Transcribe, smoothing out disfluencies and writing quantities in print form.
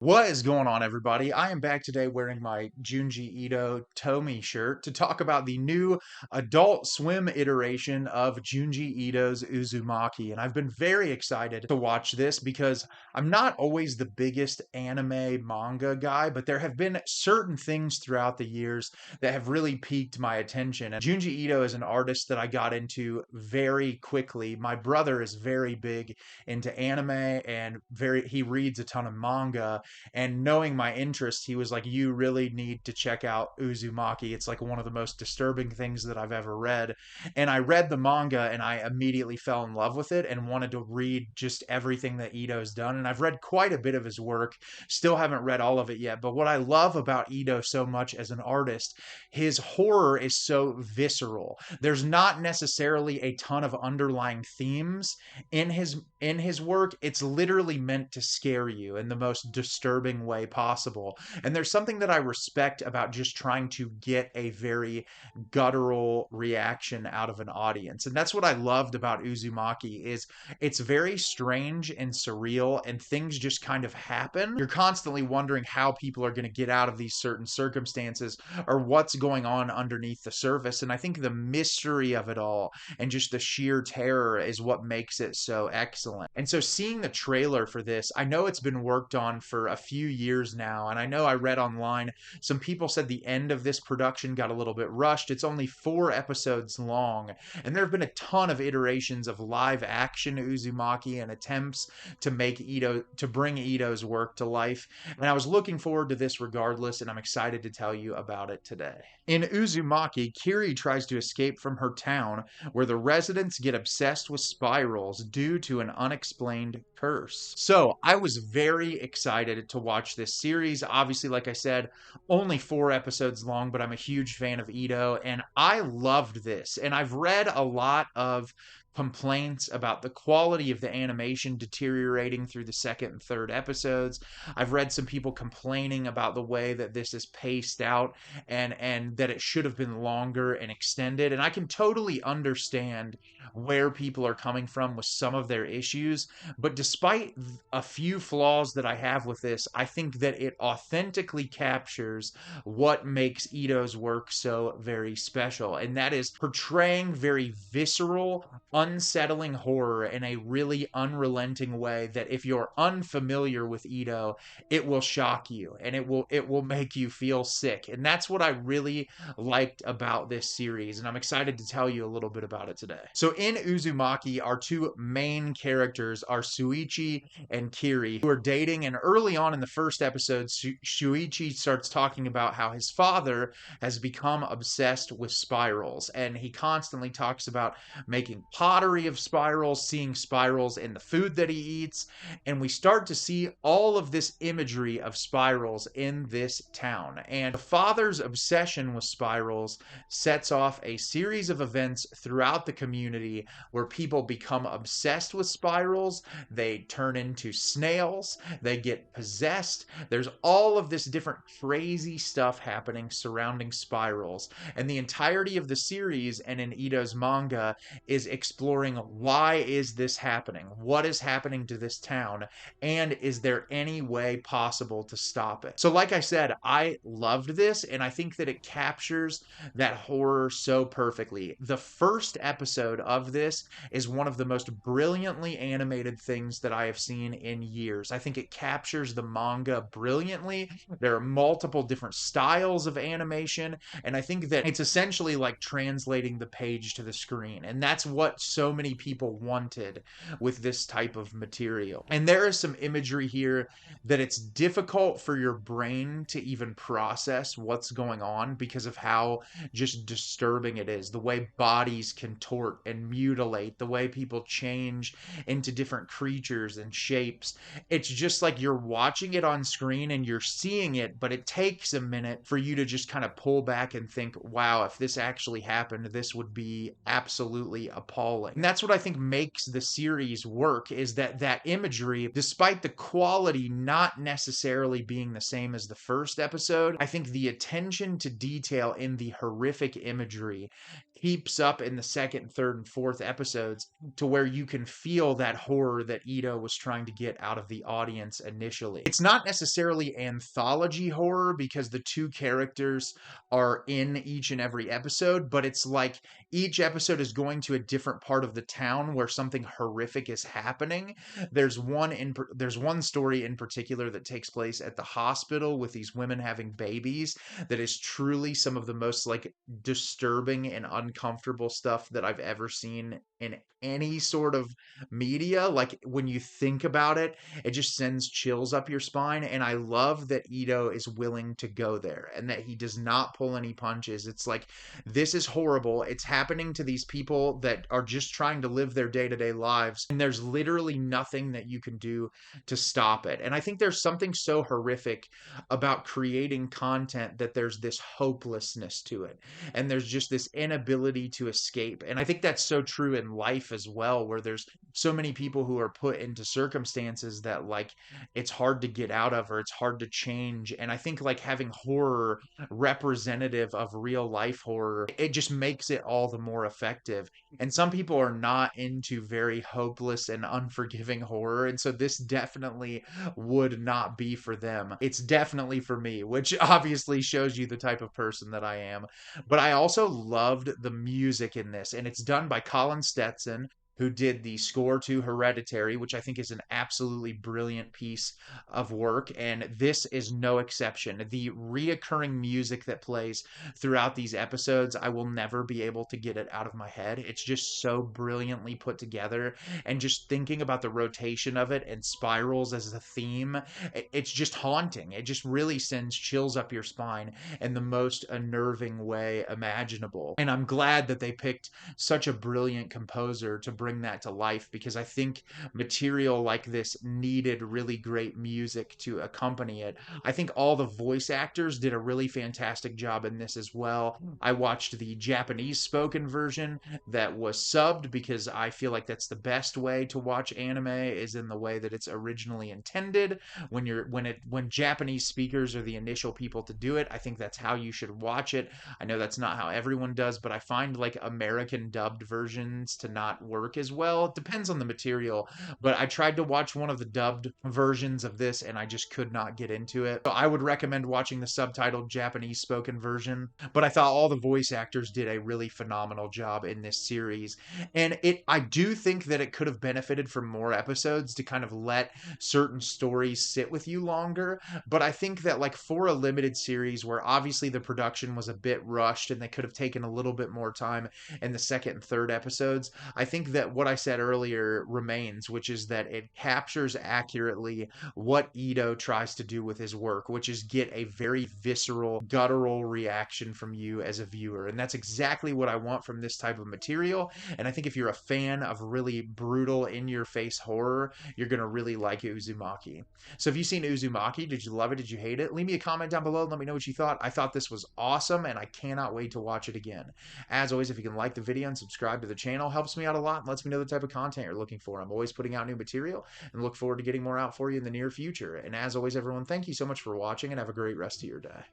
What is going on, everybody? I am back today wearing my Junji Ito Tomy shirt to talk about the new Adult Swim iteration of Junji Ito's Uzumaki. And I've been very excited to watch this because I'm not always the biggest anime manga guy, but there have been certain things throughout the years that have really piqued my attention. And Junji Ito is an artist that I got into very quickly. My brother is very big into anime and he reads a ton of manga, and knowing my interest, he was like, "You really need to check out Uzumaki. It's like one of the most disturbing things that I've ever read." And I read the manga and I immediately fell in love with it and wanted to read just everything that Ito's done. And I've read quite a bit of his work, still haven't read all of it yet. But what I love about Ito so much as an artist, his horror is so visceral. There's not necessarily a ton of underlying themes in his work. It's literally meant to scare you in the most disturbing way possible. And there's something that I respect about just trying to get a very guttural reaction out of an audience. And that's what I loved about Uzumaki is it's very strange and surreal, and things just kind of happen. You're constantly wondering how people are going to get out of these certain circumstances or what's going on underneath the surface. And I think the mystery of it all and just the sheer terror is what makes it so excellent. And so seeing the trailer for this, I know it's been worked on for a few years now, and I know I read online some people said the end of this production got a little bit rushed. It's only 4 episodes long, and there have been a ton of iterations of live action Uzumaki and attempts to bring Ito's work to life. And I was looking forward to this regardless, and I'm excited to tell you about it today. In Uzumaki, Kiri tries to escape from her town where the residents get obsessed with spirals due to an unexplained curse. So, I was very excited to watch this series. Obviously, like I said, only 4 episodes long, but I'm a huge fan of Ito, and I loved this. And I've read a lot of complaints about the quality of the animation deteriorating through the second and third episodes. I've read some people complaining about the way that this is paced out and that it should have been longer and extended. And I can totally understand where people are coming from with some of their issues. But despite a few flaws that I have with this, I think that it authentically captures what makes Ito's work so very special. And that is portraying very visceral, unsettling horror in a really unrelenting way that if you're unfamiliar with Ito, it will shock you and it will make you feel sick. And that's what I really liked about this series, and I'm excited to tell you a little bit about it today. So in Uzumaki, our two main characters are Suichi and Kiri, who are dating, and early on in the first episode, Shuichi starts talking about how his father has become obsessed with spirals, and he constantly talks about making pottery of spirals, seeing spirals in the food that he eats, and we start to see all of this imagery of spirals in this town. And the father's obsession with spirals sets off a series of events throughout the community where people become obsessed with spirals, they turn into snails, they get possessed. There's all of this different crazy stuff happening surrounding spirals. And the entirety of the series and in Ito's manga is exploring why is this happening? What is happening to this town? And is there any way possible to stop it? So like I said, I loved this, and I think that it captures that horror so perfectly. The first episode of this is one of the most brilliantly animated things that I have seen in years. I think it captures the manga brilliantly. There are multiple different styles of animation, and I think that it's essentially like translating the page to the screen. And that's what so many people wanted with this type of material. And there is some imagery here that it's difficult for your brain to even process what's going on because of how just disturbing it is. The way bodies contort and mutilate, the way people change into different creatures and shapes. It's just like you're watching it on screen and you're seeing it, but it takes a minute for you to just kind of pull back and think, wow, if this actually happened, this would be absolutely appalling. And that's what I think makes the series work, is that imagery, despite the quality not necessarily being the same as the first episode, I think the attention to detail in the horrific imagery keeps up in the second, third, and fourth episodes to where you can feel that horror that Ito was trying to get out of the audience initially. It's not necessarily anthology horror because the two characters are in each and every episode, but it's like each episode is going to a different part of the town where something horrific is happening. There's one story in particular that takes place at the hospital with these women having babies that is truly some of the most like disturbing and uncomfortable stuff that I've ever seen in any sort of media. Like when you think about it, it just sends chills up your spine. And I love that Ito is willing to go there and that he does not pull any punches. It's like, this is horrible. It's happening to these people that are just trying to live their day to day lives. And there's literally nothing that you can do to stop it. And I think there's something so horrific about creating content that there's this hopelessness to it. And there's just this inability to escape. And I think that's so true in life as well, where there's so many people who are put into circumstances that like it's hard to get out of or it's hard to change. And I think like having horror representative of real life horror, it just makes it all the more effective. And some people are not into very hopeless and unforgiving horror. And so this definitely would not be for them. It's definitely for me, which obviously shows you the type of person that I am. But I also loved the music in this, and it's done by Colin Stetson, who did the score to Hereditary, which I think is an absolutely brilliant piece of work. And this is no exception. The reoccurring music that plays throughout these episodes, I will never be able to get it out of my head. It's just so brilliantly put together. And just thinking about the rotation of it and spirals as a theme, it's just haunting. It just really sends chills up your spine in the most unnerving way imaginable. And I'm glad that they picked such a brilliant composer to bring that to life, because I think material like this needed really great music to accompany it. I think all the voice actors did a really fantastic job in this as well. I watched the Japanese spoken version that was subbed because I feel like that's the best way to watch anime, is in the way that it's originally intended. When Japanese speakers are the initial people to do it, I think that's how you should watch it. I know that's not how everyone does, but I find like American dubbed versions to not work as well. It depends on the material, but I tried to watch one of the dubbed versions of this and I just could not get into it. So I would recommend watching the subtitled Japanese spoken version, but I thought all the voice actors did a really phenomenal job in this series. And I do think that it could have benefited from more episodes to kind of let certain stories sit with you longer. But I think that like for a limited series where obviously the production was a bit rushed and they could have taken a little bit more time in the second and third episodes, I think that what I said earlier remains, which is that it captures accurately what Ito tries to do with his work, which is get a very visceral, guttural reaction from you as a viewer. And that's exactly what I want from this type of material. And I think if you're a fan of really brutal, in your face horror, you're going to really like Uzumaki. So, have you seen Uzumaki? Did you love it? Did you hate it? Leave me a comment down below and let me know what you thought. I thought this was awesome and I cannot wait to watch it again. As always, if you can like the video and subscribe to the channel, helps me out a lot and lets me know the type of content you're looking for. I'm always putting out new material and look forward to getting more out for you in the near future. And as always, everyone, thank you so much for watching and have a great rest of your day.